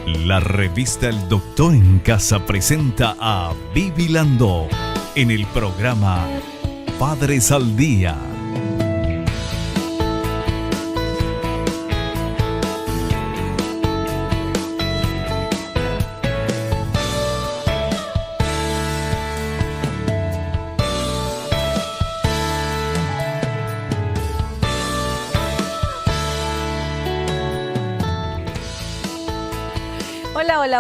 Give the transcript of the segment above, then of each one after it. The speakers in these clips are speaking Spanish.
La revista El Doctor en Casa presenta a Vivi Landó en el programa Padres al Día.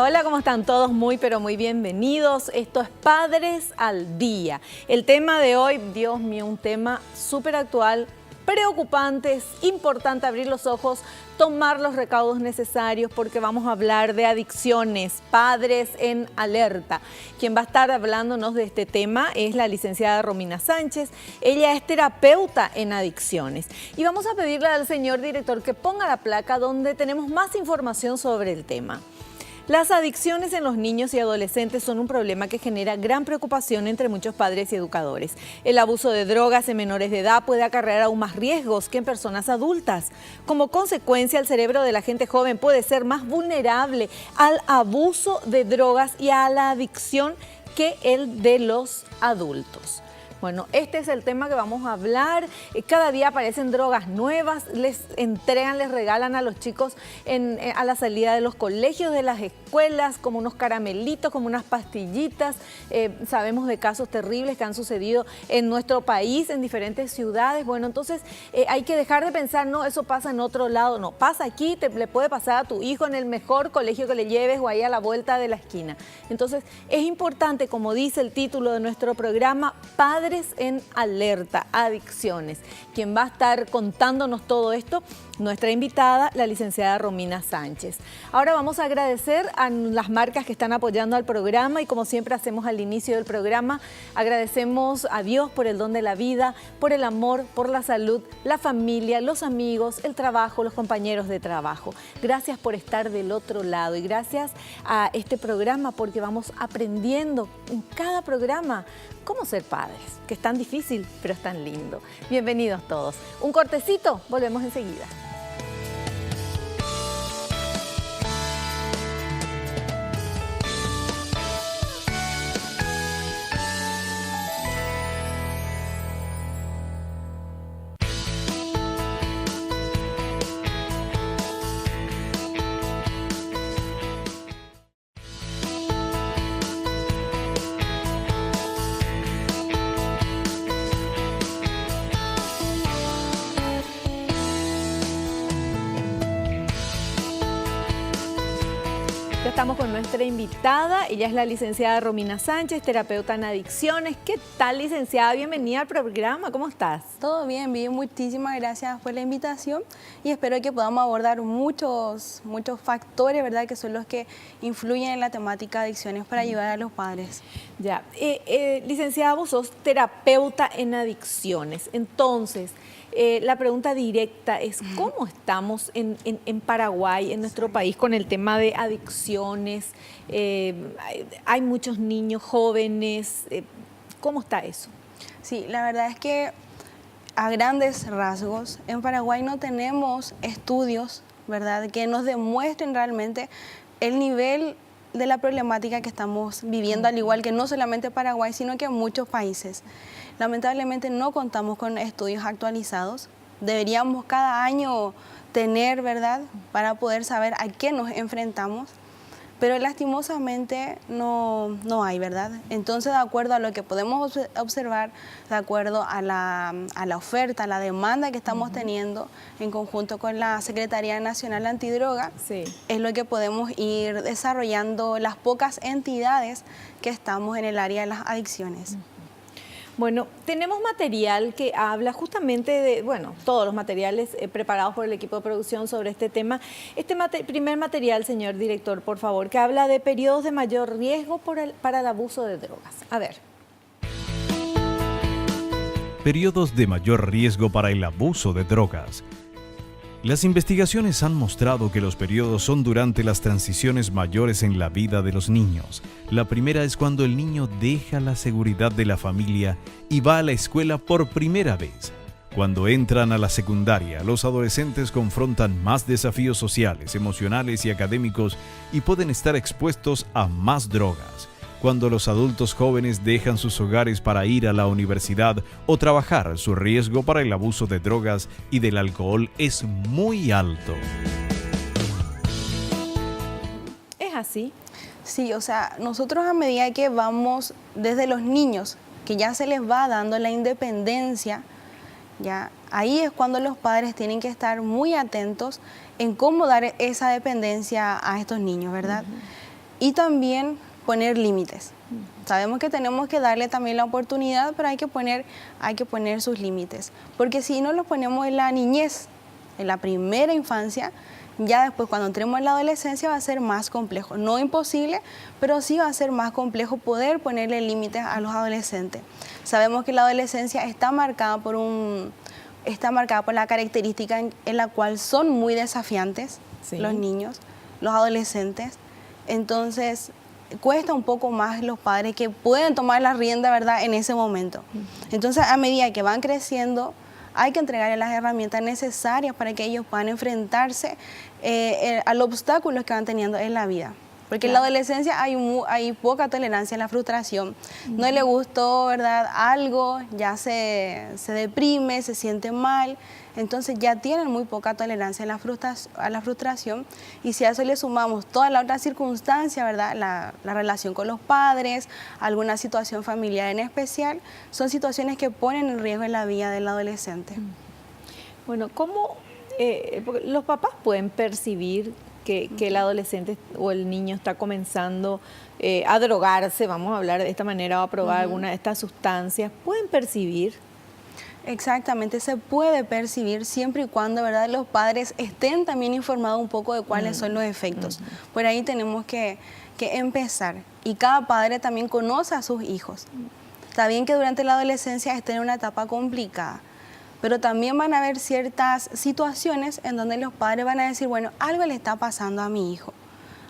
Hola, ¿cómo están todos? Muy bienvenidos. Esto es Padres al Día. El tema de hoy, Dios mío, un tema súper actual, preocupante, es importante abrir los ojos, tomar los recaudos necesarios porque vamos a hablar de adicciones, padres en alerta. Quien va a estar hablándonos de este tema es la licenciada Romina Sánchez. Ella es terapeuta en adicciones. Y vamos a pedirle al señor director que ponga la placa donde tenemos más información sobre el tema. Las adicciones en los niños y adolescentes son un problema que genera gran preocupación entre muchos padres y educadores. El abuso de drogas en menores de edad puede acarrear aún más riesgos que en personas adultas. Como consecuencia, el cerebro de la gente joven puede ser más vulnerable al abuso de drogas y a la adicción que el de los adultos. Bueno, este es el tema que vamos a hablar. Cada día aparecen drogas nuevas, les entregan, les regalan a los chicos a la salida de los colegios, de las escuelas, como unos caramelitos, como unas pastillitas. Sabemos de casos terribles que han sucedido en nuestro país, en diferentes ciudades. Bueno, entonces hay que dejar de pensar, no, eso pasa en otro lado. No, pasa aquí, le puede pasar a tu hijo en el mejor colegio que le lleves o ahí a la vuelta de la esquina. Entonces es importante, como dice el título de nuestro programa, Padres en Alerta, Adicciones. Quien va a estar contándonos todo esto, nuestra invitada, la licenciada Romina Sánchez. Ahora vamos a agradecer a las marcas que están apoyando al programa y como siempre hacemos al inicio del programa, agradecemos a Dios por el don de la vida, por el amor, por la salud, la familia, los amigos, el trabajo, los compañeros de trabajo. Gracias por estar del otro lado y gracias a este programa porque vamos aprendiendo en cada programa cómo ser padres, que es tan difícil, pero es tan lindo. Bienvenidos todos. Un cortecito, volvemos enseguida. Estamos con nuestra invitada, ella es la licenciada Romina Sánchez, terapeuta en adicciones. ¿Qué tal, licenciada? Bienvenida al programa, ¿cómo estás? Todo bien, bien, muchísimas gracias por la invitación y espero que podamos abordar muchos factores, ¿verdad?, que son los que influyen en la temática de adicciones para ayudar a los padres. Ya, licenciada, vos sos terapeuta en adicciones, entonces la pregunta directa es ¿cómo estamos en Paraguay, en nuestro país, con el tema de adicciones? Hay muchos niños jóvenes, ¿cómo está eso? Sí, la verdad es que a grandes rasgos en Paraguay no tenemos estudios, ¿verdad?, que nos demuestren realmente el nivel de la problemática que estamos viviendo, al igual que no solamente Paraguay, sino que muchos países. Lamentablemente no contamos con estudios actualizados. Deberíamos cada año tener, ¿verdad?, para poder saber a qué nos enfrentamos, pero lastimosamente no hay, ¿verdad? Entonces, de acuerdo a lo que podemos observar, de acuerdo a la oferta, a la demanda que estamos teniendo en conjunto con la Secretaría Nacional Antidroga, sí, es lo que podemos ir desarrollando las pocas entidades que estamos en el área de las adicciones. Bueno, tenemos material que habla justamente de, bueno, todos los materiales preparados por el equipo de producción sobre este tema. Este primer material, señor director, por favor, que habla de periodos de mayor riesgo para el abuso de drogas. A ver. Periodos de mayor riesgo para el abuso de drogas. Las investigaciones han mostrado que los periodos son durante las transiciones mayores en la vida de los niños. La primera es cuando el niño deja la seguridad de la familia y va a la escuela por primera vez. Cuando entran a la secundaria, los adolescentes confrontan más desafíos sociales, emocionales y académicos y pueden estar expuestos a más drogas. Cuando los adultos jóvenes dejan sus hogares para ir a la universidad o trabajar, su riesgo para el abuso de drogas y del alcohol es muy alto. ¿Es así? Sí, o sea, nosotros a medida que vamos desde los niños, que ya se les va dando la independencia, ya ahí es cuando los padres tienen que estar muy atentos en cómo dar esa dependencia a estos niños, ¿verdad? Y también poner límites. Sabemos que tenemos que darle también la oportunidad, pero hay que poner sus límites. Porque si no los ponemos en la niñez, en la primera infancia, ya después cuando entremos en la adolescencia va a ser más complejo. No imposible, pero sí va a ser más complejo poder ponerle límites a los adolescentes. Sabemos que la adolescencia está marcada por la característica en la cual son muy desafiantes, sí, los niños, los adolescentes. Entonces cuesta un poco más los padres que pueden tomar la rienda, ¿verdad?, en ese momento. Entonces, a medida que van creciendo, hay que entregarles las herramientas necesarias para que ellos puedan enfrentarse a los obstáculos que van teniendo en la vida. Porque en la adolescencia hay poca tolerancia a la frustración. No le gustó, ¿verdad?, algo, ya se deprime, se siente mal. Entonces ya tienen muy poca tolerancia a la frustración. Y si a eso le sumamos toda la otra circunstancia, ¿verdad?, la relación con los padres, alguna situación familiar en especial, son situaciones que ponen en riesgo en la vida del adolescente. Bueno, ¿cómo porque los papás pueden percibir que el adolescente o el niño está comenzando a drogarse, vamos a hablar de esta manera, o a probar alguna de estas sustancias? ¿Pueden percibir? Exactamente, se puede percibir siempre y cuando, ¿verdad?, los padres estén también informados un poco de cuáles son los efectos. Por ahí tenemos que empezar. Y cada padre también conoce a sus hijos. Está bien que durante la adolescencia estén en una etapa complicada, pero también van a haber ciertas situaciones en donde los padres van a decir, bueno, algo le está pasando a mi hijo.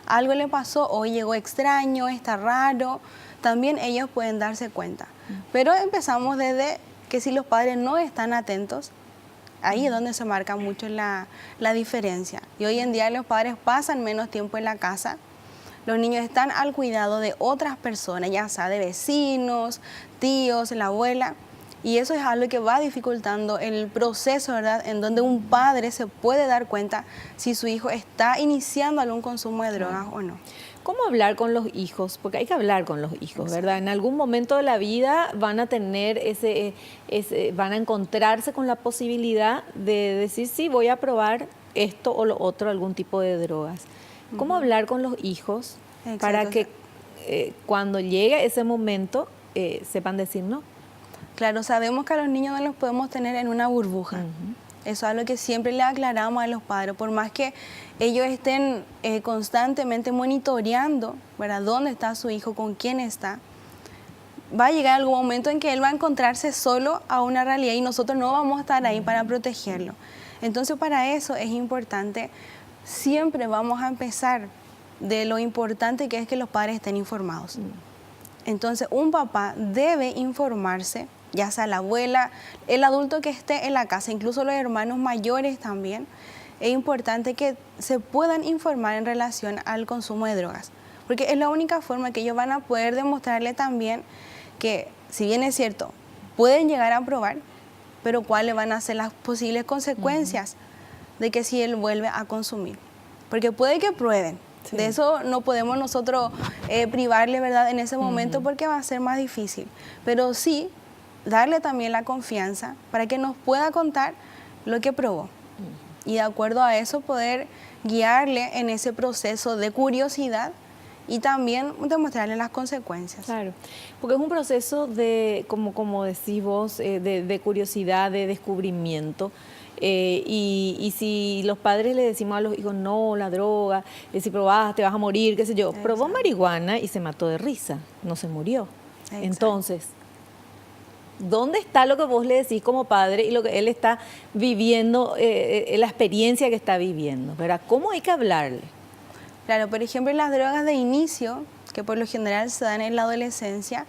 Algo le pasó, hoy llegó extraño, está raro. También ellos pueden darse cuenta. Pero empezamos desde que si los padres no están atentos, ahí es donde se marca mucho la diferencia. Y hoy en día los padres pasan menos tiempo en la casa. Los niños están al cuidado de otras personas, ya sea de vecinos, tíos, la abuela. Y eso es algo que va dificultando el proceso, ¿verdad?, en donde un padre se puede dar cuenta si su hijo está iniciando algún consumo de drogas o no. ¿Cómo hablar con los hijos? Porque hay que hablar con los hijos, ¿verdad? En algún momento de la vida van a tener van a encontrarse con la posibilidad de decir, sí, voy a probar esto o lo otro, algún tipo de drogas. ¿Cómo hablar con los hijos para que cuando llegue ese momento sepan decir no? Claro, sabemos que a los niños no los podemos tener en una burbuja. Eso es algo que siempre le aclaramos a los padres, por más que ellos estén constantemente monitoreando, ¿verdad?, dónde está su hijo, con quién está. Va a llegar algún momento en que él va a encontrarse solo a una realidad y nosotros no vamos a estar ahí para protegerlo. Entonces, para eso es importante, siempre vamos a empezar de lo importante que es que los padres estén informados. Entonces, un papá debe informarse, ya sea la abuela, el adulto que esté en la casa, incluso los hermanos mayores también. Es importante que se puedan informar en relación al consumo de drogas, porque es la única forma que ellos van a poder demostrarle también que, si bien es cierto, pueden llegar a probar, pero cuáles van a ser las posibles consecuencias de que si él vuelve a consumir. Porque puede que prueben. Sí. De eso no podemos nosotros privarle, ¿verdad?, en ese momento, porque va a ser más difícil. Pero sí darle también la confianza para que nos pueda contar lo que probó. Y de acuerdo a eso poder guiarle en ese proceso de curiosidad y también demostrarle las consecuencias. Claro, porque es un proceso de, como decís vos, de curiosidad, de descubrimiento. Y si los padres le decimos a los hijos, no, la droga, si probás te vas a morir, qué sé yo. Exacto. Probó marihuana y se mató de risa, no se murió. Exacto. Entonces, ¿dónde está lo que vos le decís como padre y lo que él está viviendo, la experiencia que está viviendo? ¿Verdad? ¿Cómo hay que hablarle? Claro, por ejemplo, las drogas de inicio, que por lo general se dan en la adolescencia,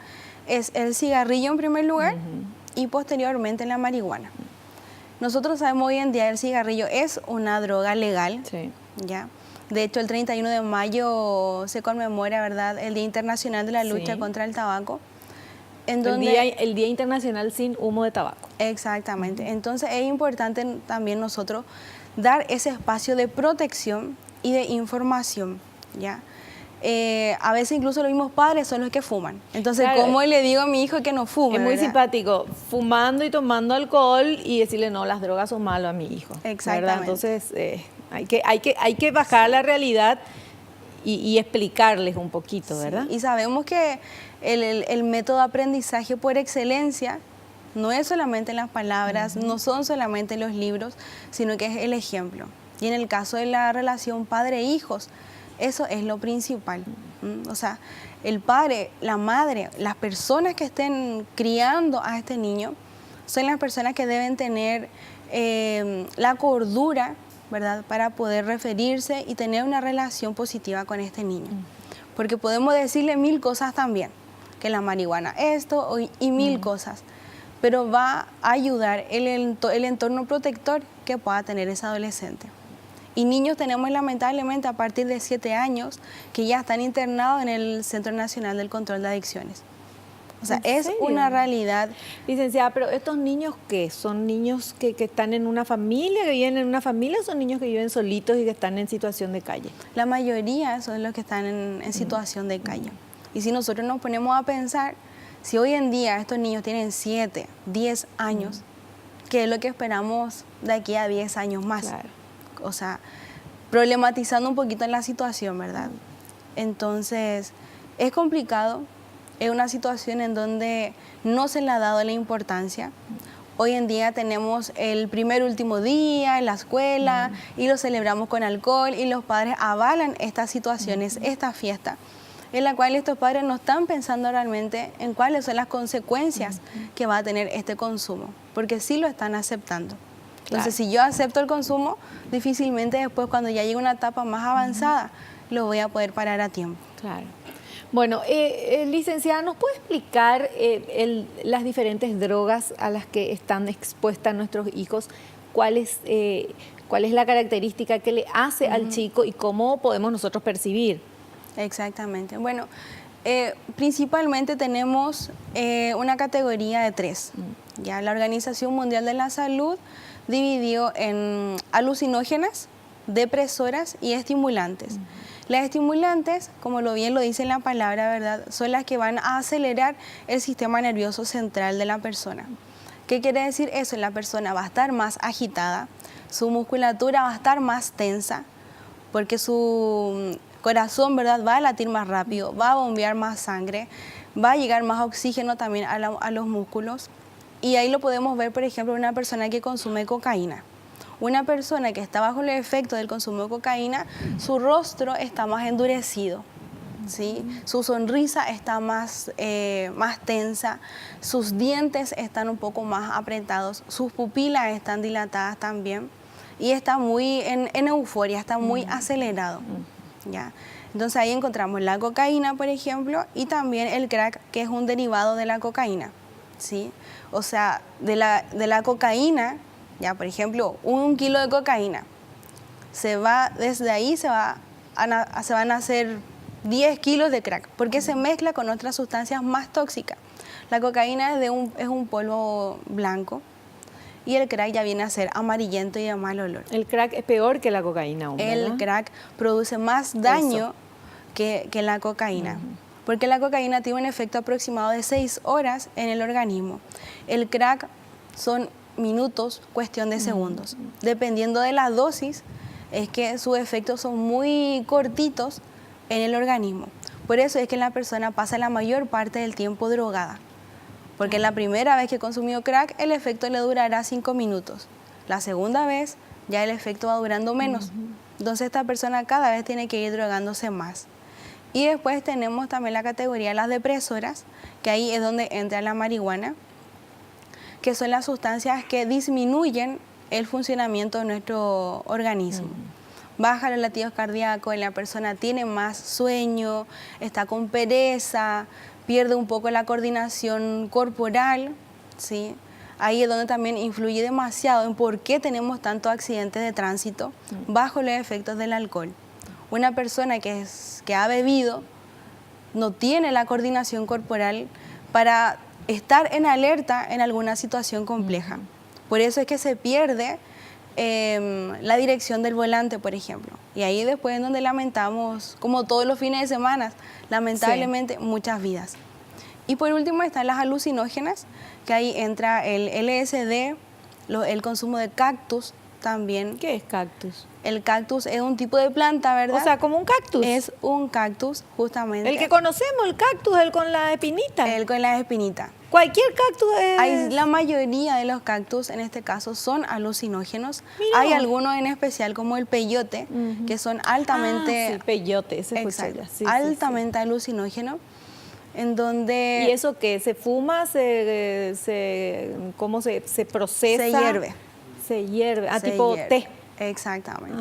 es el cigarrillo en primer lugar y posteriormente la marihuana. Nosotros sabemos hoy en día el cigarrillo es una droga legal, Sí. ¿ya? De hecho, el 31 de mayo se conmemora, ¿verdad?, el Día Internacional de la Lucha Sí. contra el Tabaco. En El donde, el Día Internacional sin humo de tabaco. exactamente. Entonces es importante también nosotros dar ese espacio de protección y de información, ¿ya? A veces incluso los mismos padres son los que fuman. Entonces, Claro. ¿cómo le digo a mi hijo que no fume? Es muy ¿verdad? simpático, fumando y tomando alcohol y decirle, no, las drogas son malas a mi hijo. ¿verdad? Exactamente. Entonces, hay que bajar a la realidad y explicarles un poquito, Sí, ¿verdad? y sabemos que el método de aprendizaje por excelencia no es solamente las palabras, no son solamente los libros, sino que es el ejemplo. Y en el caso de la relación padre-hijos, eso es lo principal. O sea, el padre, la madre, las personas que estén criando a este niño, son las personas que deben tener la cordura, ¿verdad?, para poder referirse y tener una relación positiva con este niño. Porque podemos decirle mil cosas también, que la marihuana esto y mil cosas, pero va a ayudar el entorno protector que pueda tener ese adolescente. Y niños tenemos lamentablemente a partir de 7 años que ya están internados en el Centro Nacional del Control de Adicciones. O sea, ¿En es serio? una realidad. Licenciada, pero ¿estos niños qué? ¿Son niños que están en una familia, que viven en una familia, o son niños que viven solitos y que están en situación de calle? La mayoría son los que están en situación de calle. Y si nosotros nos ponemos a pensar, si hoy en día estos niños tienen 7, 10 años, ¿qué es lo que esperamos de aquí a 10 años más? Claro. O sea, problematizando un poquito la situación, ¿verdad? Entonces, es complicado, es una situación en donde no se le ha dado la importancia. Hoy en día tenemos el primer último día en la escuela y lo celebramos con alcohol y los padres avalan estas situaciones, esta fiesta, en la cual estos padres no están pensando realmente en cuáles son las consecuencias que va a tener este consumo, porque sí lo están aceptando. Entonces, si yo acepto el consumo, difícilmente después, cuando ya llegue una etapa más avanzada, lo voy a poder parar a tiempo. Claro. Bueno, licenciada, ¿nos puede explicar las diferentes drogas a las que están expuestas nuestros hijos? ¿Cuál es la característica que le hace al chico y cómo podemos nosotros percibir? Exactamente. Bueno, principalmente tenemos una categoría de 3. Ya la Organización Mundial de la Salud dividió en alucinógenas, depresoras y estimulantes. Las estimulantes, como bien lo dice la palabra, ¿verdad?, son las que van a acelerar el sistema nervioso central de la persona. ¿Qué quiere decir eso? La persona va a estar más agitada, su musculatura va a estar más tensa, porque su corazón, ¿verdad?, va a latir más rápido, va a bombear más sangre, va a llegar más oxígeno también a los músculos. Y ahí lo podemos ver, por ejemplo, en una persona que consume cocaína. Una persona que está bajo el efecto del consumo de cocaína, su rostro está más endurecido, ¿sí? Su sonrisa está más tensa, sus dientes están un poco más apretados, sus pupilas están dilatadas también y está muy en euforia, está muy acelerado, ¿ya? Entonces ahí encontramos la cocaína, por ejemplo, y también el crack, que es un derivado de la cocaína, ¿sí? O sea, de la cocaína, ya, por ejemplo, 1 kilo de cocaína, desde ahí se van a hacer 10 kilos de crack, porque se mezcla con otras sustancias más tóxicas. La cocaína es un polvo blanco y el crack ya viene a ser amarillento y de mal olor. El crack es peor que la cocaína aún, ¿verdad? El crack produce más daño que la cocaína. Porque la cocaína tiene un efecto aproximado de 6 horas en el organismo. El crack son minutos, cuestión de segundos. Dependiendo de la dosis, es que sus efectos son muy cortitos en el organismo. Por eso es que la persona pasa la mayor parte del tiempo drogada. Porque la primera vez que consumió crack, el efecto le durará 5 minutos. La segunda vez, ya el efecto va durando menos. Entonces esta persona cada vez tiene que ir drogándose más. Y después tenemos también la categoría de las depresoras, que ahí es donde entra la marihuana, que son las sustancias que disminuyen el funcionamiento de nuestro organismo. Baja los latidos cardíacos, la persona tiene más sueño, está con pereza, pierde un poco la coordinación corporal, ¿sí? ahí es donde también influye demasiado en por qué tenemos tantos accidentes de tránsito bajo los efectos del alcohol. Una persona que ha bebido no tiene la coordinación corporal para estar en alerta en alguna situación compleja. Por eso es que se pierde la dirección del volante, por ejemplo. Y ahí después es donde lamentamos, como todos los fines de semana, lamentablemente muchas vidas. Y por último están las alucinógenas, que ahí entra el LSD, el consumo de cactus también. ¿Qué es cactus? El cactus es un tipo de planta, ¿verdad? O sea, como un cactus. Es un cactus, justamente. El que conocemos, el cactus, el con la espinita. El con la espinita. Cualquier cactus es... La mayoría de los cactus, en este caso, son alucinógenos. Mira. Hay algunos en especial, como el peyote, que son altamente... sí, peyote, ese exacto, sí, altamente alucinógeno, en donde... ¿Y eso qué? ¿Se fuma? ¿Cómo se procesa? Se hierve. Se hierve, Se tipo hierve. té. Exactamente.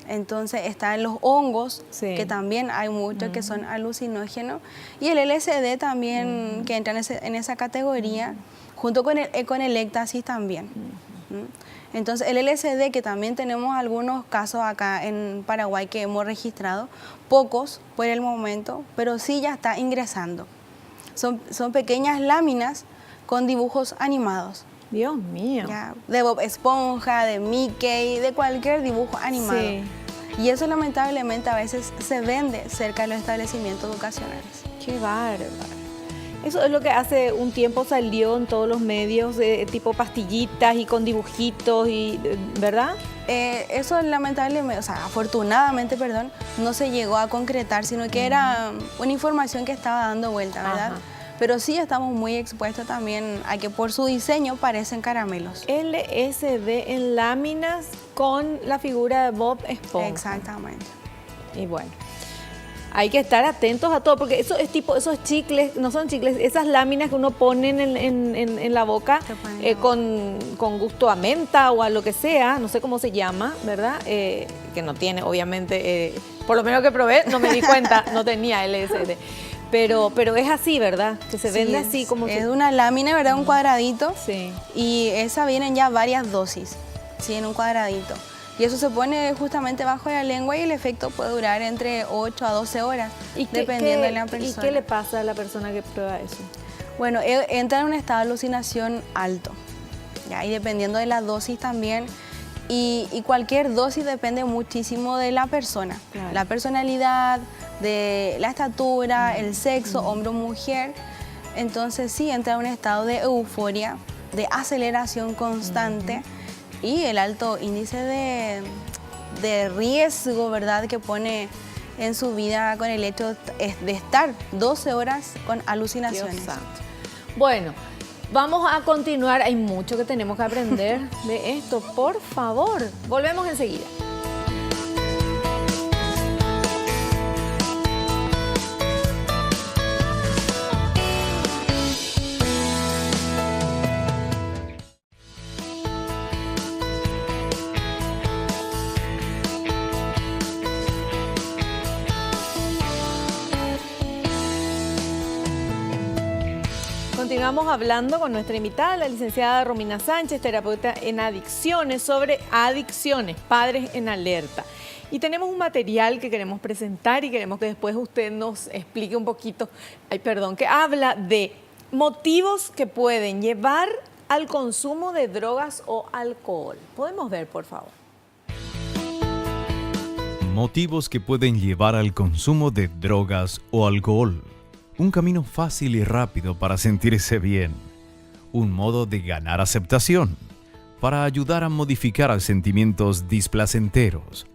Entonces están los hongos, que también hay muchos que son alucinógenos, y el LSD también, que entra en esa categoría, junto con el éxtasis también. Entonces el LSD, que también tenemos algunos casos acá en Paraguay que hemos registrado, pocos por el momento, pero sí ya está ingresando. Son pequeñas láminas con dibujos animados. Dios mío. Ya, de Bob Esponja, de Mickey, de cualquier dibujo animado. Sí. Y eso lamentablemente a veces se vende cerca de los establecimientos educacionales. Qué bárbaro. Eso es lo que hace un tiempo salió en todos los medios, tipo pastillitas y con dibujitos, ¿verdad? Eso lamentablemente, o sea, afortunadamente, perdón, no se llegó a concretar, sino que era una información que estaba dando vuelta, ¿verdad? Ajá. Pero sí estamos muy expuestos también a que por su diseño parecen caramelos. LSD en láminas con la figura de Bob Esponja. Exactamente. Y bueno, hay que estar atentos a todo, porque eso es tipo, esos chicles, no son chicles, esas láminas que uno pone en la boca con gusto a menta o a lo que sea, no sé cómo se llama, ¿verdad? Que no tiene, obviamente, por lo menos que probé, no me di cuenta, no tenía LSD. Pero es así, ¿verdad? Que se vende así como... Es una lámina, ¿verdad? Un cuadradito. Sí. Y esa vienen ya varias dosis, ¿sí? En un cuadradito. Y eso se pone justamente bajo la lengua y el efecto puede durar entre 8 a 12 horas, dependiendo de la persona. ¿Y qué le pasa a la persona que prueba eso? Bueno, entra en un estado de alucinación alto, ¿ya? Y dependiendo de la dosis también. Y cualquier dosis depende muchísimo de la persona, Claro. La personalidad, de la estatura, el sexo, hombre o mujer. Entonces sí, entra en un estado de euforia, de aceleración constante y el alto índice de riesgo, ¿verdad?, que pone en su vida con el hecho de estar 12 horas con alucinaciones. Dios santo. Bueno, vamos a continuar. Hay mucho que tenemos que aprender de esto. Por favor, volvemos enseguida. Continuamos hablando con nuestra invitada, la licenciada Romina Sánchez, terapeuta en adicciones, sobre adicciones, padres en alerta. Y tenemos un material que queremos presentar y queremos que después usted nos explique un poquito, que habla de motivos que pueden llevar al consumo de drogas o alcohol. ¿Podemos ver, por favor? Motivos que pueden llevar al consumo de drogas o alcohol. Un camino fácil y rápido para sentirse bien. Un modo de ganar aceptación. Para ayudar a modificar sentimientos displacenteros.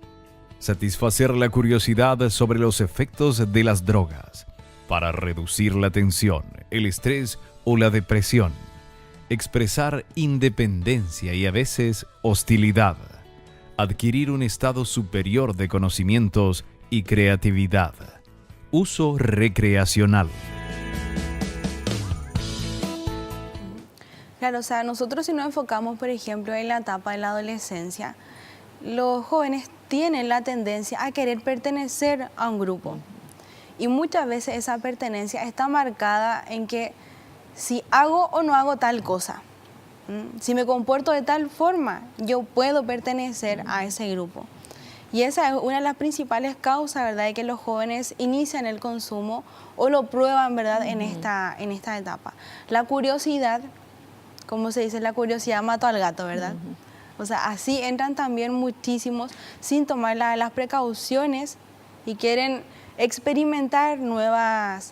Satisfacer la curiosidad sobre los efectos de las drogas. Para reducir la tensión, el estrés o la depresión. Expresar independencia y a veces hostilidad. Adquirir un estado superior de conocimientos y creatividad. Uso recreacional. Claro, o sea, nosotros si nos enfocamos, por ejemplo, en la etapa de la adolescencia, los jóvenes tienen la tendencia a querer pertenecer a un grupo. Y muchas veces esa pertenencia está marcada en que si hago o no hago tal cosa. Si me comporto de tal forma, yo puedo pertenecer a ese grupo. Y esa es una de las principales causas, ¿verdad?, de que los jóvenes inician el consumo o lo prueban, ¿verdad?, en esta etapa. La curiosidad, como se dice, la curiosidad mató al gato, ¿verdad? O sea, así entran también muchísimos sin tomar las precauciones y quieren experimentar nuevas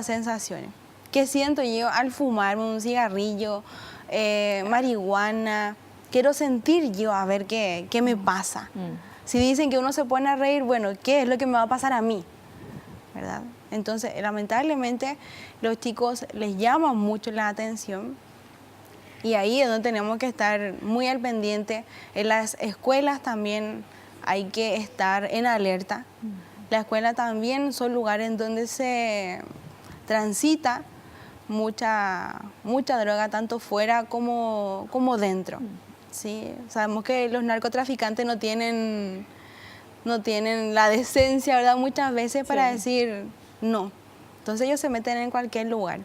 sensaciones. ¿Qué siento yo al fumarme un cigarrillo, marihuana? Quiero sentir yo a ver qué me pasa. Si dicen que uno se pone a reír, bueno, ¿qué es lo que me va a pasar a mí? ¿Verdad? Entonces, lamentablemente, los chicos les llama mucho la atención y ahí es donde tenemos que estar muy al pendiente. En las escuelas también hay que estar en alerta. La escuela también son lugares en donde se transita mucha droga, tanto fuera como dentro. Sí, sabemos que los narcotraficantes no tienen la decencia, ¿verdad?, muchas veces para decir no. Entonces ellos se meten en cualquier lugar.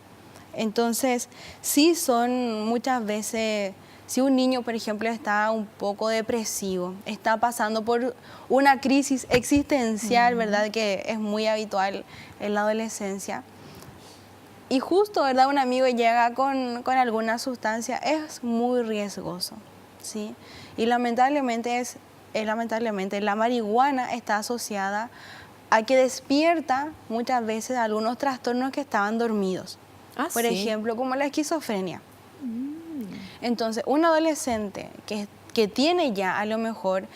Entonces, sí son muchas veces, si un niño, por ejemplo, está un poco depresivo, está pasando por una crisis existencial, ¿verdad?, que es muy habitual en la adolescencia, y justo, ¿verdad?, un amigo llega con alguna sustancia, es muy riesgoso, ¿sí? Y lamentablemente la marihuana está asociada a que despierta muchas veces algunos trastornos que estaban dormidos. Por ejemplo, como la esquizofrenia. Entonces, un adolescente que tiene ya a lo mejor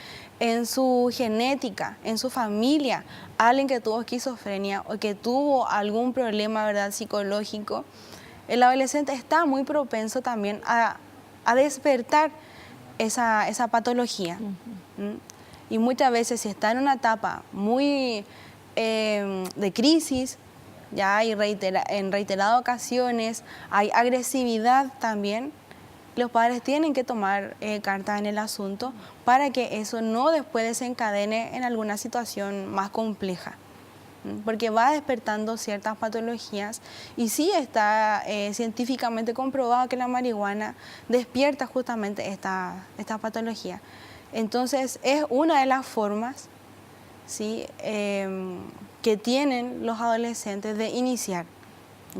en su genética, en su familia, alguien que tuvo esquizofrenia o que tuvo algún problema, ¿verdad?, psicológico, el adolescente está muy propenso también a despertar esa patología. Y muchas veces, si está en una etapa muy de crisis, ya hay en reiteradas ocasiones, hay agresividad también, los padres tienen que tomar cartas en el asunto para que eso no después desencadene en alguna situación más compleja, porque va despertando ciertas patologías y sí está científicamente comprobado que la marihuana despierta justamente esta patología. Entonces es una de las formas, ¿sí?, que tienen los adolescentes de iniciar,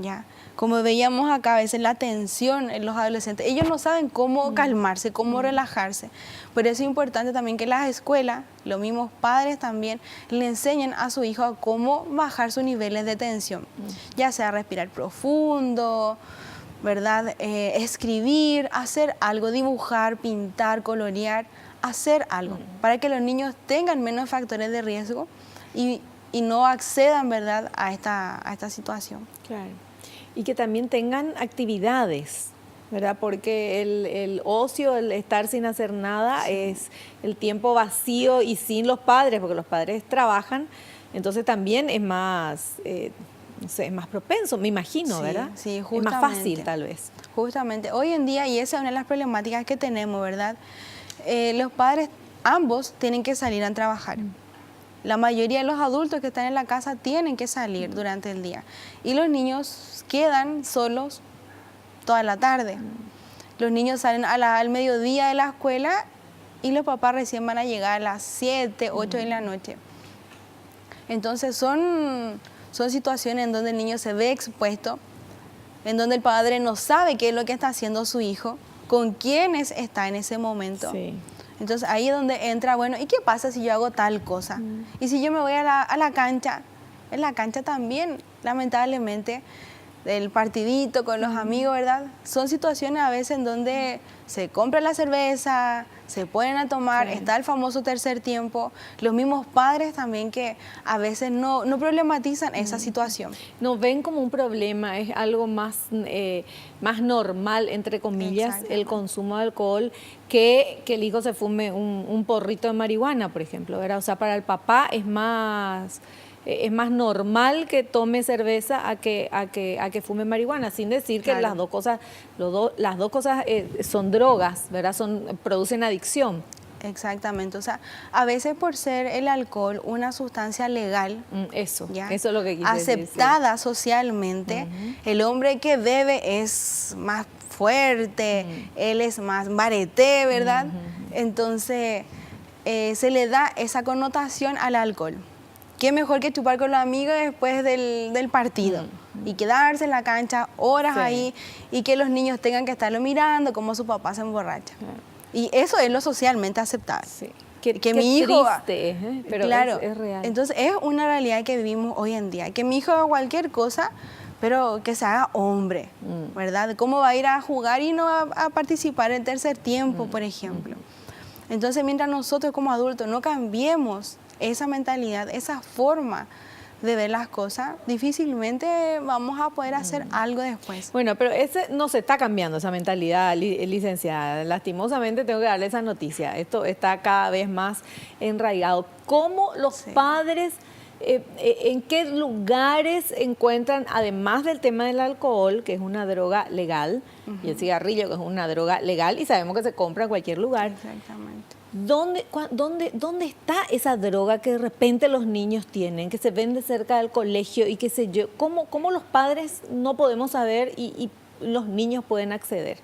¿ya? Como veíamos acá, a veces la tensión en los adolescentes, ellos no saben cómo calmarse, cómo relajarse. Por eso es importante también que las escuelas, los mismos padres también, le enseñen a su hijo a cómo bajar sus niveles de tensión, ya sea respirar profundo, ¿verdad?, escribir, hacer algo, dibujar, pintar, colorear, hacer algo, para que los niños tengan menos factores de riesgo y no accedan, ¿verdad?, a esta situación. Claro. Y que también tengan actividades, ¿verdad? Porque el ocio, el estar sin hacer nada, es el tiempo vacío y sin los padres, porque los padres trabajan, entonces también es más, no sé, es más propenso, me imagino, ¿verdad? Sí, justamente. Es más fácil, tal vez. Justamente. Hoy en día, y esa es una de las problemáticas que tenemos, ¿verdad? Los padres, ambos, tienen que salir a trabajar. La mayoría de los adultos que están en la casa tienen que salir durante el día. Y los niños quedan solos toda la tarde. Los niños salen al mediodía de la escuela y los papás recién van a llegar a las 7, 8 de la noche. Entonces son situaciones en donde el niño se ve expuesto, en donde el padre no sabe qué es lo que está haciendo su hijo, con quiénes está en ese momento. Sí. Entonces ahí es donde entra, bueno, ¿y qué pasa si yo hago tal cosa? Y si yo me voy a la cancha, en la cancha también, lamentablemente, el partidito con los amigos, ¿verdad? Son situaciones a veces en donde se compra la cerveza, se ponen a tomar, está el famoso tercer tiempo. Los mismos padres también que a veces no problematizan esa situación. No ven como un problema, es algo más normal, entre comillas, el consumo de alcohol, que el hijo se fume un porrito de marihuana, por ejemplo, ¿verdad? O sea, para el papá es más normal que tome cerveza a que fume marihuana, sin decir que las dos cosas son drogas, ¿verdad? Producen adicción. Exactamente, o sea, a veces por ser el alcohol una sustancia legal, Eso ¿ya? es lo que quise aceptada socialmente, el hombre que bebe es más fuerte, él es más bareté, ¿verdad? Entonces se le da esa connotación al alcohol. Qué mejor que chupar con los amigos después del partido y quedarse en la cancha horas ahí y que los niños tengan que estarlo mirando como su papá se emborracha. Y eso es lo socialmente aceptable. Sí. Que mi hijo, triste, pero claro, es real. Entonces es una realidad que vivimos hoy en día, que mi hijo haga cualquier cosa, pero que se haga hombre, ¿verdad? ¿Cómo va a ir a jugar y no va a participar en tercer tiempo, por ejemplo? Entonces, mientras nosotros como adultos no cambiemos esa mentalidad, esa forma de ver las cosas, difícilmente vamos a poder hacer algo después. Bueno, pero no se está cambiando esa mentalidad, licenciada. Lastimosamente tengo que darle esa noticia. Esto está cada vez más enraigado. ¿Cómo los padres, en qué lugares encuentran, además del tema del alcohol, que es una droga legal, y el cigarrillo, que es una droga legal, y sabemos que se compra en cualquier lugar? Exactamente. ¿Dónde está esa droga que de repente los niños tienen, que se vende cerca del colegio y qué sé yo? ¿Cómo los padres no podemos saber y los niños pueden acceder?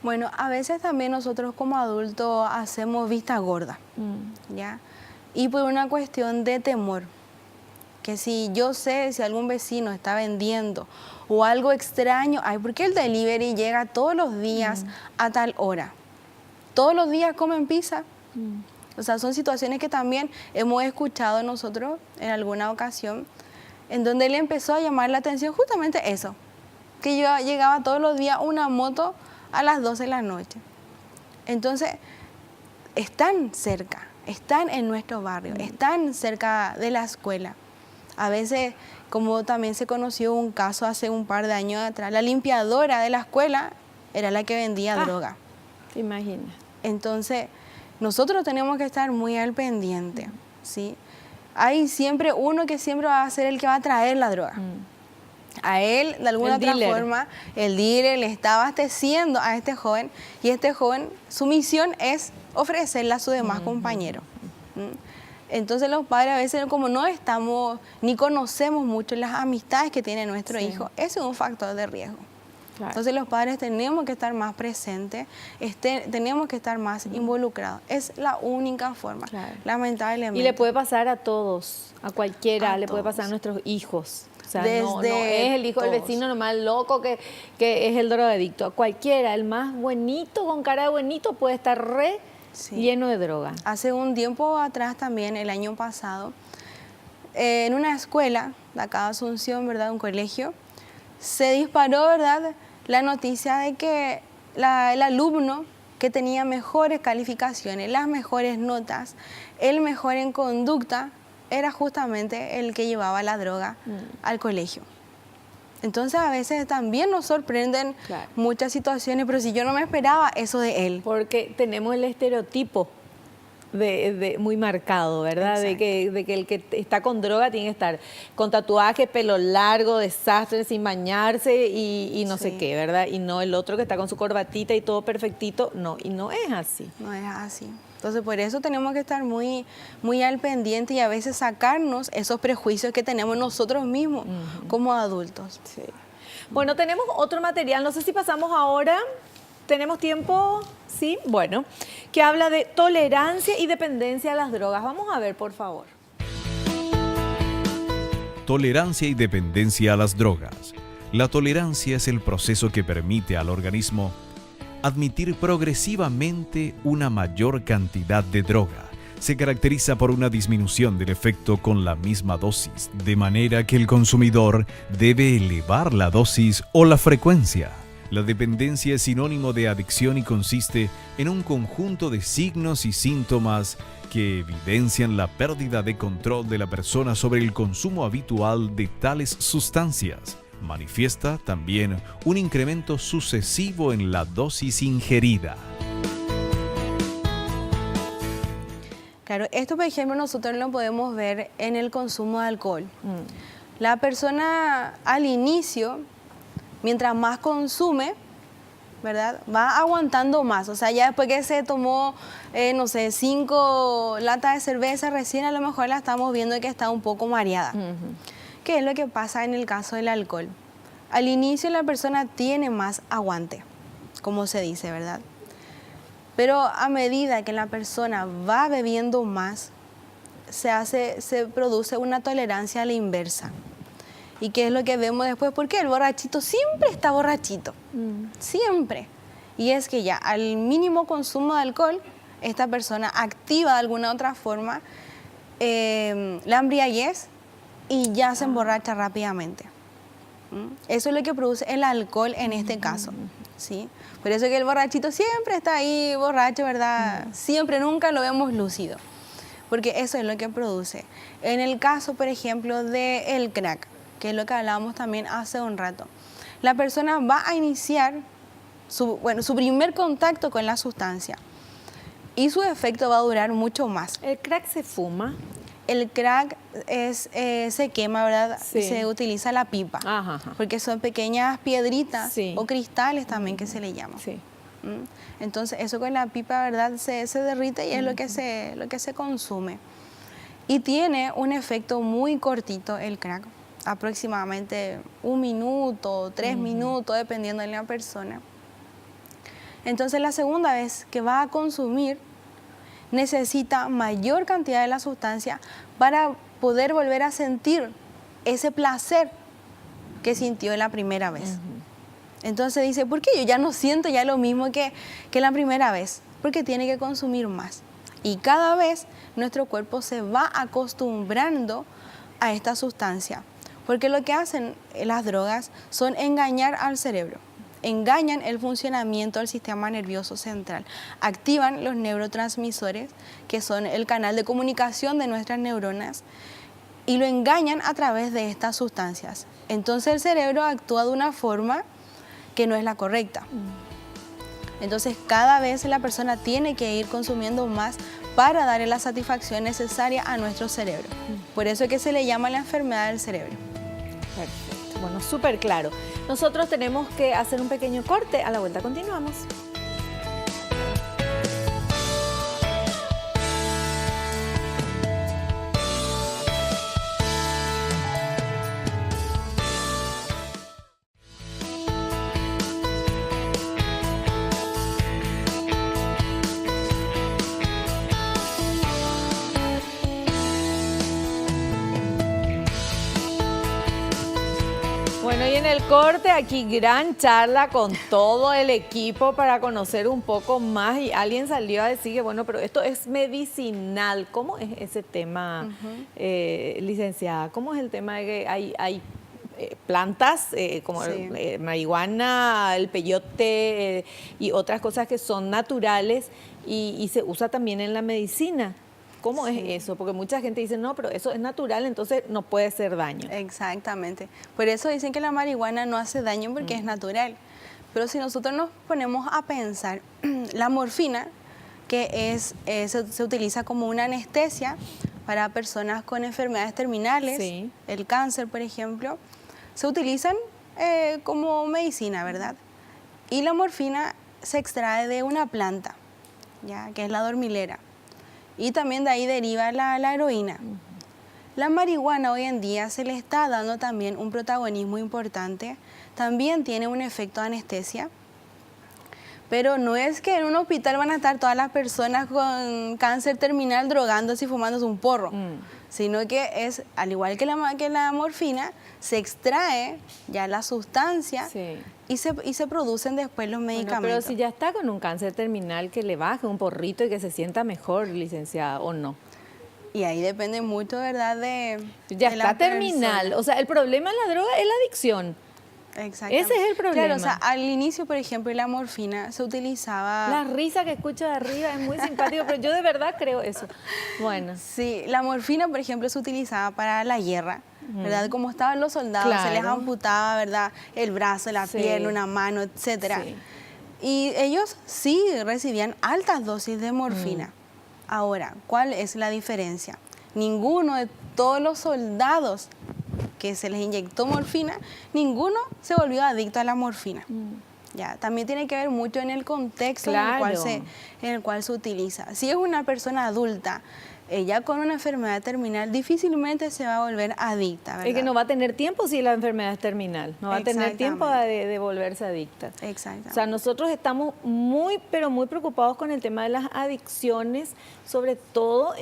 Bueno, a veces también nosotros como adultos hacemos vista gorda, ¿ya? Y por una cuestión de temor, que si yo sé si algún vecino está vendiendo o algo extraño, ay, ¿por qué el delivery llega todos los días a tal hora? Todos los días comen pizza. O sea, son situaciones que también hemos escuchado nosotros en alguna ocasión, en donde él empezó a llamar la atención justamente eso, que llegaba todos los días una moto a las 12 de la noche. Entonces, están cerca, están en nuestro barrio, están cerca de la escuela. A veces, como también se conoció un caso hace un par de años atrás, la limpiadora de la escuela era la que vendía droga. ¿Te imaginas? Entonces, nosotros tenemos que estar muy al pendiente, ¿sí? Hay siempre uno que siempre va a ser el que va a traer la droga. A él, de alguna otra forma, el dealer le está abasteciendo a este joven y este joven, su misión es ofrecerla a sus demás compañeros. Entonces los padres a veces, como no estamos ni conocemos mucho las amistades que tiene nuestro hijo, ese es un factor de riesgo. Claro. Entonces los padres tenemos que estar más presentes, tenemos que estar más involucrados. Es la única forma, lamentablemente. Y le puede pasar a todos, a cualquiera, le puede pasar a nuestros hijos. O sea, no es el hijo del vecino nomás loco que es el drogadicto. A cualquiera, el más buenito, con cara de buenito, puede estar lleno de droga. Hace un tiempo atrás también, el año pasado, en una escuela de acá de Asunción, ¿verdad? Un colegio, se disparó, ¿verdad?, la noticia de que el alumno que tenía mejores calificaciones, las mejores notas, el mejor en conducta, era justamente el que llevaba la droga al colegio. Entonces a veces también nos sorprenden muchas situaciones, pero si yo no me esperaba eso de él. Porque tenemos el estereotipo muy marcado, ¿verdad? De que el que está con droga tiene que estar con tatuaje, pelo largo, desastre, sin bañarse y no sé qué, ¿verdad? Y no el otro que está con su corbatita y todo perfectito, no, y no es así. No es así. Entonces por eso tenemos que estar muy, muy al pendiente y a veces sacarnos esos prejuicios que tenemos nosotros mismos como adultos. Sí. Bueno, tenemos otro material, no sé si pasamos ahora. ¿Tenemos tiempo? Sí, bueno, que habla de tolerancia y dependencia a las drogas. Vamos a ver, por favor. Tolerancia y dependencia a las drogas. La tolerancia es el proceso que permite al organismo admitir progresivamente una mayor cantidad de droga. Se caracteriza por una disminución del efecto con la misma dosis, de manera que el consumidor debe elevar la dosis o la frecuencia. La dependencia es sinónimo de adicción y consiste en un conjunto de signos y síntomas que evidencian la pérdida de control de la persona sobre el consumo habitual de tales sustancias. Manifiesta también un incremento sucesivo en la dosis ingerida. Claro, esto por ejemplo nosotros lo podemos ver en el consumo de alcohol. La persona al inicio, mientras más consume, ¿verdad? Va aguantando más. O sea, ya después que se tomó, no sé, 5 latas de cerveza, recién a lo mejor la estamos viendo que está un poco mareada. ¿Qué es lo que pasa en el caso del alcohol? Al inicio la persona tiene más aguante, como se dice, ¿verdad? Pero a medida que la persona va bebiendo más, se produce una tolerancia a la inversa. ¿Y qué es lo que vemos después? Porque el borrachito siempre está borrachito, siempre. Y es que ya al mínimo consumo de alcohol, esta persona activa de alguna otra forma la embriaguez y ya se emborracha rápidamente. Eso es lo que produce el alcohol en este caso, ¿sí? Por eso que el borrachito siempre está ahí borracho, ¿verdad? Siempre, nunca lo vemos lúcido, porque eso es lo que produce. En el caso, por ejemplo, del crack, que es lo que hablábamos también hace un rato, la persona va a iniciar su primer contacto con la sustancia y su efecto va a durar mucho más. ¿El crack se fuma? El crack se quema, ¿verdad? Sí. Se utiliza la pipa, porque son pequeñas piedritas o cristales también que se le llaman. Sí. Entonces eso con la pipa, ¿verdad? Se derrite y es lo que se consume. Y tiene un efecto muy cortito el crack, aproximadamente 1 minuto, 3 minutos, dependiendo de la persona. Entonces la segunda vez que va a consumir necesita mayor cantidad de la sustancia para poder volver a sentir ese placer que sintió la primera vez. Entonces dice, ¿por qué yo ya no siento ya lo mismo que la primera vez? Porque tiene que consumir más. Y cada vez nuestro cuerpo se va acostumbrando a esta sustancia. Porque lo que hacen las drogas son engañar al cerebro. Engañan el funcionamiento del sistema nervioso central, activan los neurotransmisores, que son el canal de comunicación de nuestras neuronas, y lo engañan a través de estas sustancias. Entonces el cerebro actúa de una forma que no es la correcta. Entonces cada vez la persona tiene que ir consumiendo más para darle la satisfacción necesaria a nuestro cerebro. Por eso es que se le llama la enfermedad del cerebro. Perfecto. Bueno, súper claro. Nosotros tenemos que hacer un pequeño corte. A la vuelta continuamos. Bueno, y en el corte aquí gran charla con todo el equipo para conocer un poco más, y alguien salió a decir que bueno, pero esto es medicinal. ¿Cómo es ese tema, licenciada? ¿Cómo es el tema de que hay plantas como marihuana, el peyote y otras cosas que son naturales y se usa también en la medicina? ¿Cómo es eso? Porque mucha gente dice, no, pero eso es natural, entonces no puede hacer daño. Exactamente. Por eso dicen que la marihuana no hace daño porque es natural. Pero si nosotros nos ponemos a pensar, la morfina, que se utiliza como una anestesia para personas con enfermedades terminales, el cáncer, por ejemplo, se utilizan como medicina, ¿verdad? Y la morfina se extrae de una planta, ¿ya? Que es la dormilera. Y también de ahí deriva la heroína. La marihuana hoy en día se le está dando también un protagonismo importante. También tiene un efecto de anestesia. Pero no es que en un hospital van a estar todas las personas con cáncer terminal drogándose y fumándose un porro. Sino que es, al igual que la morfina, se extrae ya la sustancia y se producen después los medicamentos. Bueno, pero si ya está con un cáncer terminal, que le baje un porrito y que se sienta mejor, licenciada, ¿o no? Y ahí depende mucho, ¿verdad? Ya está terminal. O sea, el problema de la droga es la adicción. Exactamente. Ese es el problema. Claro, o sea, al inicio, por ejemplo, la morfina se utilizaba... La risa que escucho de arriba es muy simpático, pero yo de verdad creo eso. Bueno. Sí, la morfina, por ejemplo, se utilizaba para la guerra, ¿verdad? Como estaban los soldados, se les amputaba, ¿verdad? El brazo, la pierna, una mano, etcétera. Y ellos sí recibían altas dosis de morfina. Ahora, ¿cuál es la diferencia? Ninguno de todos los soldados que se les inyectó morfina, ninguno se volvió adicto a la morfina. Ya, también tiene que ver mucho en el contexto Claro. en el cual se utiliza. Si es una persona adulta, ella con una enfermedad terminal difícilmente se va a volver adicta, ¿verdad? Es que no va a tener tiempo si la enfermedad es terminal, no va a tener tiempo de volverse adicta. Exactamente. O sea, nosotros estamos muy, pero muy preocupados con el tema de las adicciones, sobre todo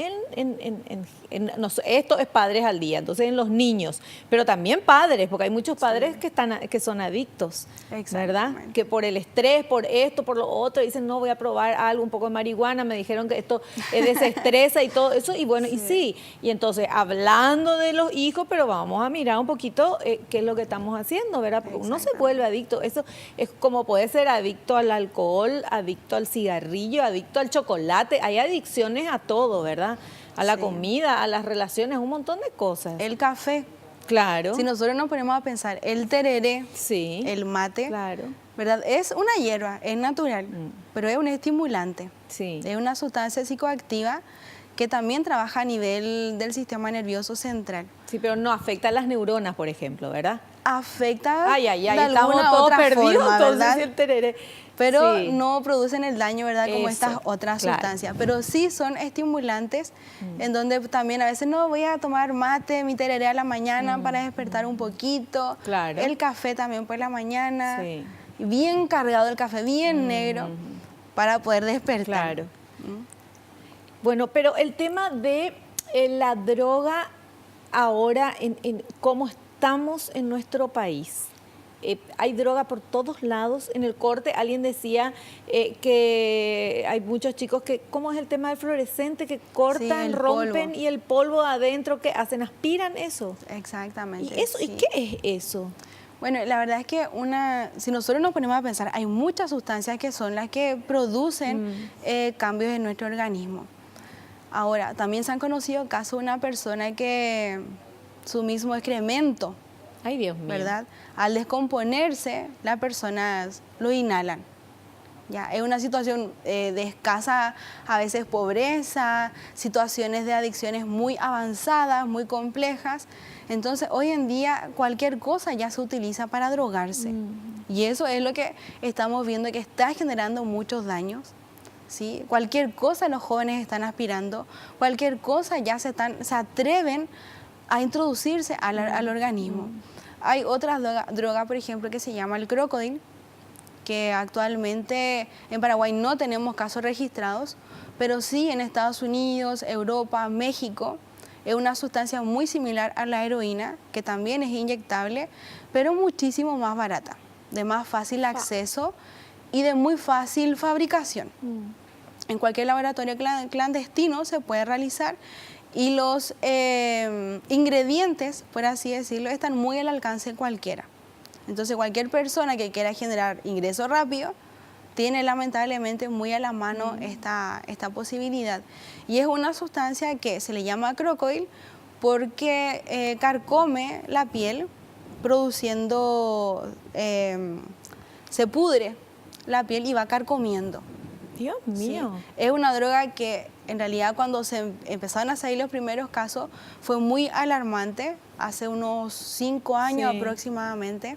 esto es padres al día, entonces en los niños, pero también padres, porque hay muchos padres que son adictos, ¿verdad? Que por el estrés, por esto, por lo otro, dicen, no, voy a probar algo, un poco de marihuana, me dijeron que esto desestresa y todo eso, y bueno, y sí, y entonces hablando de los hijos, pero vamos a mirar un poquito qué es lo que estamos haciendo, ¿verdad? Porque uno se vuelve adicto, eso es como puede ser adicto al alcohol, adicto al cigarrillo, adicto al chocolate, hay adicciones a todo, ¿verdad? A la comida, a las relaciones, un montón de cosas. El café. Claro. Si nosotros nos ponemos a pensar, el tereré, Sí. el mate, Claro. ¿verdad? Es una hierba, es natural, pero es un estimulante. Sí. Es una sustancia psicoactiva que también trabaja a nivel del sistema nervioso central. Sí, pero no afecta a las neuronas, por ejemplo, ¿verdad? Afecta Ay, de estamos alguna todos otra perdidos, forma, entonces, ¿verdad? el tereré. Pero Sí. no producen el daño, ¿verdad? Como Eso, estas otras claro. sustancias. Pero sí son estimulantes, en donde también a veces no voy a tomar mate, mi tereré a la mañana para despertar un poquito. Claro. El café también por la mañana. Sí. Bien cargado el café, bien negro, para poder despertar. Claro. Bueno, pero el tema de la droga ahora, en cómo estamos en nuestro país. Hay droga por todos lados. En el corte alguien decía que hay muchos chicos que, ¿cómo es el tema del fluorescente? Que cortan, el rompen polvo. y el polvo adentro, ¿qué hacen? ¿Aspiran eso? Exactamente. ¿Y eso? ¿Y sí. qué es eso? Bueno, la verdad es que si nosotros nos ponemos a pensar, hay muchas sustancias que son las que producen cambios en nuestro organismo. Ahora, también se han conocido casos de una persona que su mismo excremento, Ay, Dios mío. ¿verdad? Al descomponerse, las personas lo inhalan. Ya, es una situación de escasa, a veces pobreza, situaciones de adicciones muy avanzadas, muy complejas. Entonces, hoy en día cualquier cosa ya se utiliza para drogarse. Y eso es lo que estamos viendo que está generando muchos daños. ¿Sí? Cualquier cosa los jóvenes están aspirando, cualquier cosa ya se atreven a introducirse al organismo. Hay otra droga, por ejemplo, que se llama el crocodile, que actualmente en Paraguay no tenemos casos registrados, pero sí en Estados Unidos, Europa, México, es una sustancia muy similar a la heroína, que también es inyectable, pero muchísimo más barata, de más fácil acceso y de muy fácil fabricación. En cualquier laboratorio clandestino se puede realizar y los ingredientes, por así decirlo, están muy al alcance de cualquiera. Entonces cualquier persona que quiera generar ingreso rápido tiene lamentablemente muy a la mano esta posibilidad. Y es una sustancia que se le llama crocodile porque carcome la piel produciendo, se pudre la piel y va carcomiendo. Dios mío. Sí. Es una droga que en realidad cuando se empezaron a salir los primeros casos fue muy alarmante, hace unos 5 años aproximadamente.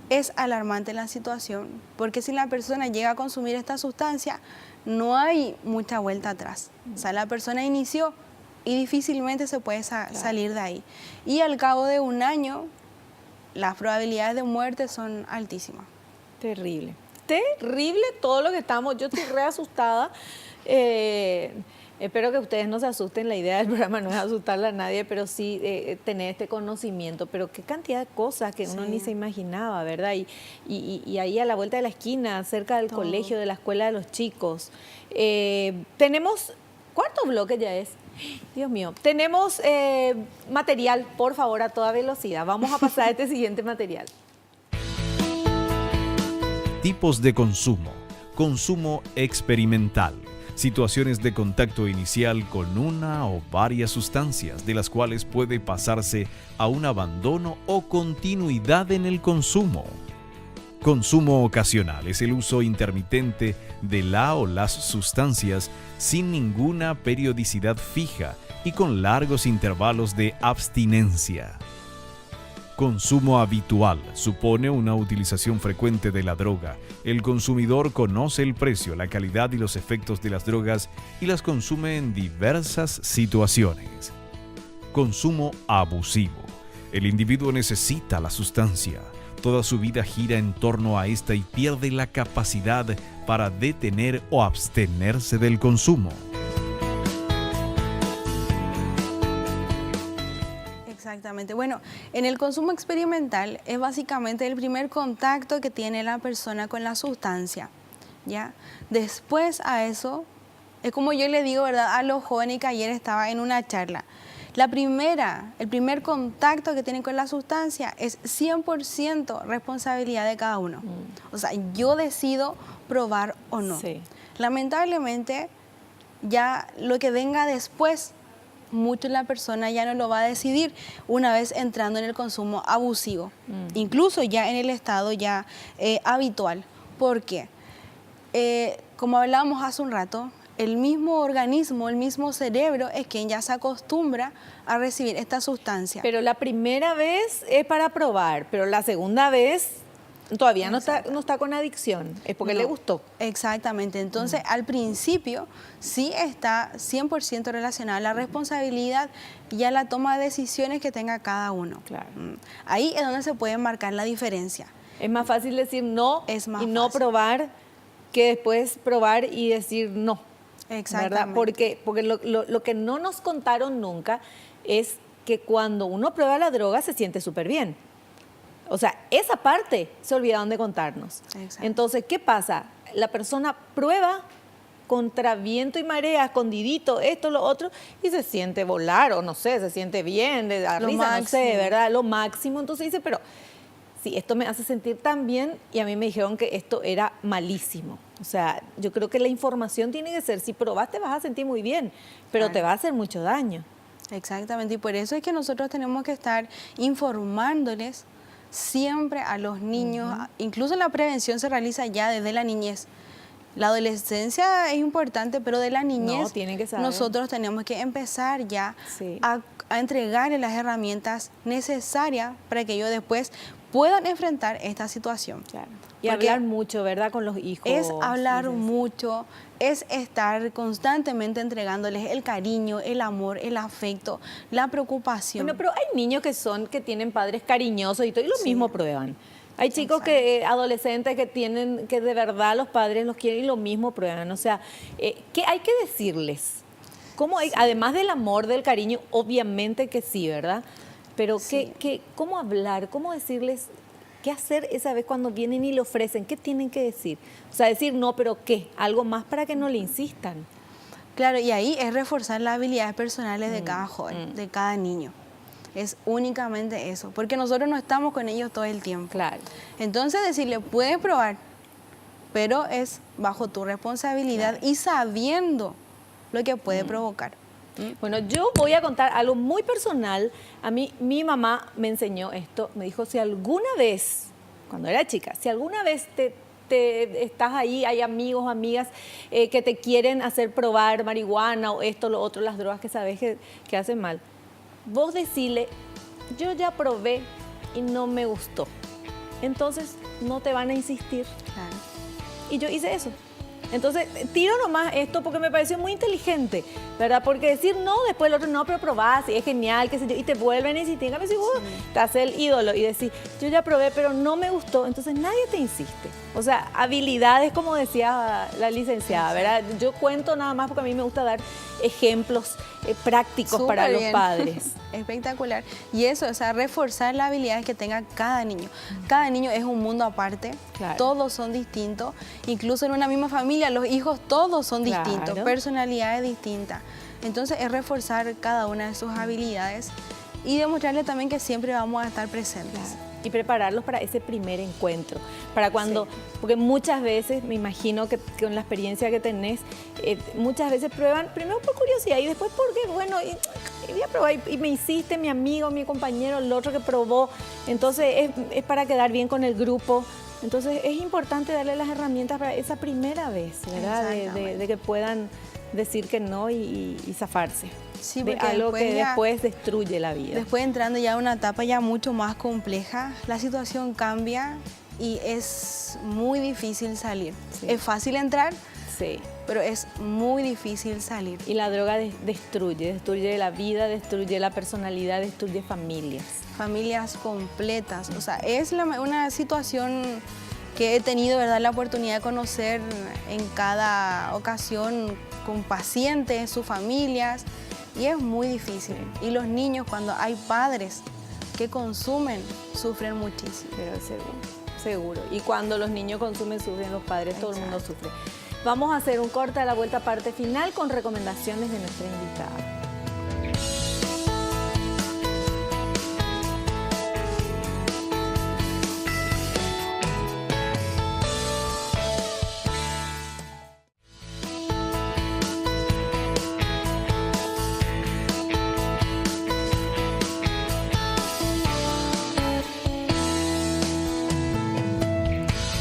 Es alarmante la situación, porque si la persona llega a consumir esta sustancia, no hay mucha vuelta atrás. O sea, la persona inició y difícilmente se puede salir de ahí. Y al cabo de un año, las probabilidades de muerte son altísimas. Terrible. Terrible todo lo que estamos. Yo estoy re asustada. Espero que ustedes no se asusten. La idea del programa no es asustarle a nadie, pero sí tener este conocimiento. Pero qué cantidad de cosas que uno ni se imaginaba, ¿verdad? Y ahí a la vuelta de la esquina, cerca del colegio, de la escuela de los chicos. Tenemos, ¿cuarto bloque ya es? Dios mío. Tenemos material, por favor, a toda velocidad. Vamos a pasar a este siguiente material. Tipos de consumo. Consumo experimental. Situaciones de contacto inicial con una o varias sustancias, de las cuales puede pasarse a un abandono o continuidad en el consumo. Consumo ocasional es el uso intermitente de la o las sustancias sin ninguna periodicidad fija y con largos intervalos de abstinencia. Consumo habitual supone una utilización frecuente de la droga. El consumidor conoce el precio, la calidad y los efectos de las drogas y las consume en diversas situaciones. Consumo abusivo. El individuo necesita la sustancia. Toda su vida gira en torno a esta y pierde la capacidad para detener o abstenerse del consumo. Exactamente. Bueno, en el consumo experimental es básicamente el primer contacto que tiene la persona con la sustancia, ¿ya? Después a eso, es como yo le digo, ¿verdad?, a los jóvenes que ayer estaba en una charla. El primer contacto que tienen con la sustancia es 100% responsabilidad de cada uno. O sea, yo decido probar o no. Sí. Lamentablemente, ya lo que venga después, mucho la persona ya no lo va a decidir una vez entrando en el consumo abusivo, incluso ya en el estado ya habitual. ¿Por qué? Como hablábamos hace un rato, el mismo organismo, el mismo cerebro es quien ya se acostumbra a recibir esta sustancia. Pero la primera vez es para probar, pero la segunda vez todavía no está con adicción, es porque No, le gustó. Exactamente. Entonces, al principio sí está 100% relacionada a la responsabilidad y a la toma de decisiones que tenga cada uno. Claro. Ahí es donde se puede marcar la diferencia. Es más fácil decir no Es más y no fácil. probar que después probar y decir no. Exactamente. ¿Verdad? Porque lo que no nos contaron nunca es que cuando uno prueba la droga se siente súper bien. O sea, esa parte se olvidaron de contarnos. Exacto. Entonces, ¿qué pasa? La persona prueba contra viento y marea, escondidito, esto, lo otro, y se siente volar, o no sé, se siente bien, de la Lo risa, no sé, máximo. ¿verdad? Lo máximo. Entonces dice, pero sí, esto me hace sentir tan bien, y a mí me dijeron que esto era malísimo. O sea, yo creo que la información tiene que ser, si probaste vas a sentir muy bien, pero Claro. te va a hacer mucho daño. Exactamente, y por eso es que nosotros tenemos que estar informándoles siempre a los niños. Incluso la prevención se realiza ya desde la niñez. La adolescencia es importante, pero de la niñez No, tienen que saber. nosotros tenemos que empezar ya Sí. a entregarles las herramientas necesarias para que ellos después puedan enfrentar esta situación. Claro. Y Porque hablar mucho, ¿verdad? Con los hijos. es hablar Sí, sí, sí. mucho, es estar constantemente entregándoles el cariño, el amor, el afecto, la preocupación. Bueno, pero hay niños que tienen padres cariñosos y todo, y lo Sí. mismo prueban. Hay chicos adolescentes que de verdad los padres los quieren y lo mismo prueban. O sea, ¿qué hay que decirles? ¿Cómo hay, además del amor, del cariño, obviamente que sí, ¿verdad? Pero Sí. ¿cómo hablar? ¿Cómo decirles qué hacer esa vez cuando vienen y le ofrecen? ¿Qué tienen que decir? O sea, decir no, pero ¿qué? Algo más para que no le insistan. Claro, y ahí es reforzar las habilidades personales de cada joven, de cada niño. Es únicamente eso, porque nosotros no estamos con ellos todo el tiempo. Claro. Entonces decirle, puedes probar, pero es bajo tu responsabilidad y sabiendo lo que puede provocar. Bueno, yo voy a contar algo muy personal. A mí, mi mamá me enseñó esto. Me dijo, si alguna vez, cuando era chica, si alguna vez te estás ahí, hay amigos, amigas que te quieren hacer probar marihuana o esto, lo otro, las drogas que sabes que hacen mal, vos decile, yo ya probé y no me gustó. Entonces, no te van a insistir. Claro. Y yo hice eso. Entonces, tiro nomás esto porque me pareció muy inteligente, ¿verdad? Porque decir no, después el otro no, pero probás, y es genial, qué sé yo, y te vuelven a insistir. En cambio, si vos te haces el ídolo y decís, yo ya probé, pero no me gustó, entonces nadie te insiste. O sea, habilidades, como decía la licenciada, ¿verdad? Yo cuento nada más porque a mí me gusta dar ejemplos prácticos para Súper los bien. padres. Espectacular. Y eso, o sea, reforzar las habilidades que tenga cada niño. Cada niño es un mundo aparte, Claro. todos son distintos. Incluso en una misma familia, los hijos todos son distintos, Claro. personalidades distintas. Entonces es reforzar cada una de sus habilidades y demostrarle también que siempre vamos a estar presentes. Claro. Y prepararlos para ese primer encuentro, para cuando, porque muchas veces, me imagino que con la experiencia que tenés, muchas veces prueban primero por curiosidad y después porque, bueno, y voy a probar, y me hiciste mi amigo, mi compañero, el otro que probó, entonces es para quedar bien con el grupo. Entonces es importante darle las herramientas para esa primera vez, ¿verdad? De Exactamente. que puedan decir que no y zafarse. Sí, de porque algo que ya- después destruye la vida. Después entrando ya a una etapa ya mucho más compleja, la situación cambia y es muy difícil salir. Sí. Es fácil entrar, Sí. pero es muy difícil salir. Y la droga destruye la vida, destruye la personalidad, destruye familias. Familias completas, o sea, es una situación que he tenido, ¿verdad?, la oportunidad de conocer en cada ocasión con pacientes, sus familias, y es muy difícil. Y los niños, cuando hay padres que consumen, sufren muchísimo. Pero seguro. Y cuando los niños consumen, sufren los padres, todo el mundo sufre. Vamos a hacer un corte a la vuelta parte final con recomendaciones de nuestra invitada.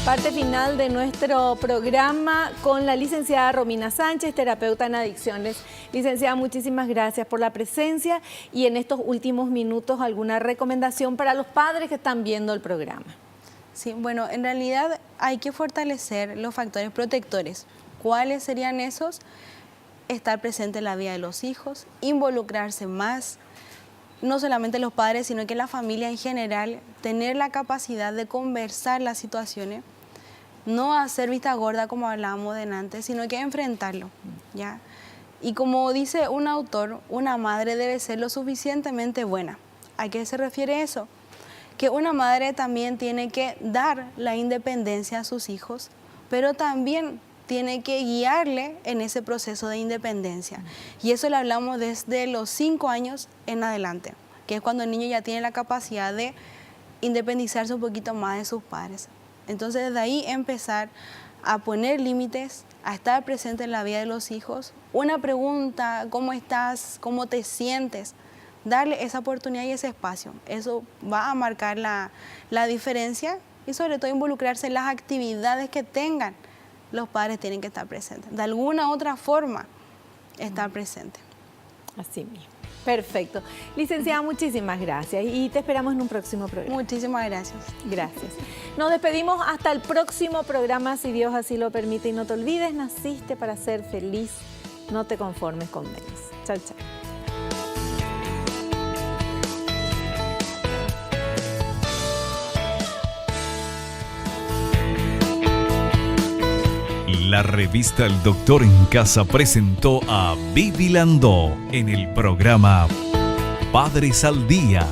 Parte final de nuestro programa con la licenciada Romina Sánchez, terapeuta en adicciones. Licenciada, muchísimas gracias por la presencia y en estos últimos minutos alguna recomendación para los padres que están viendo el programa. Sí, bueno, en realidad hay que fortalecer los factores protectores. ¿Cuáles serían esos? Estar presente en la vida de los hijos, involucrarse más, no solamente los padres, sino que la familia en general, tener la capacidad de conversar las situaciones, no hacer vista gorda como hablábamos delante, sino que enfrentarlo, ¿ya? Y como dice un autor, una madre debe ser lo suficientemente buena. ¿A qué se refiere eso? Que una madre también tiene que dar la independencia a sus hijos, pero también tiene que guiarle en ese proceso de independencia. Y eso lo hablamos desde los 5 años en adelante, que es cuando el niño ya tiene la capacidad de independizarse un poquito más de sus padres. Entonces, desde ahí empezar a poner límites, a estar presente en la vida de los hijos. Una pregunta, ¿cómo estás? ¿Cómo te sientes? Darle esa oportunidad y ese espacio. Eso va a marcar la diferencia y sobre todo involucrarse en las actividades que tengan. Los padres tienen que estar presentes. De alguna otra forma, estar presentes. Así mismo. Perfecto. Licenciada, muchísimas gracias y te esperamos en un próximo programa. Muchísimas gracias. Gracias. Nos despedimos hasta el próximo programa, si Dios así lo permite. Y no te olvides, naciste para ser feliz. No te conformes con menos. Chao, chao. La revista El Doctor en Casa presentó a Vivi Landó en el programa Padres al Día.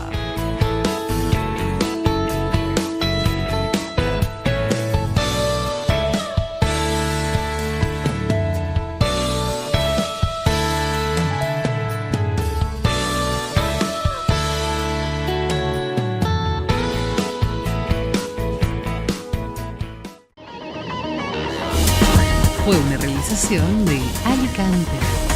Fue una realización de Alicante.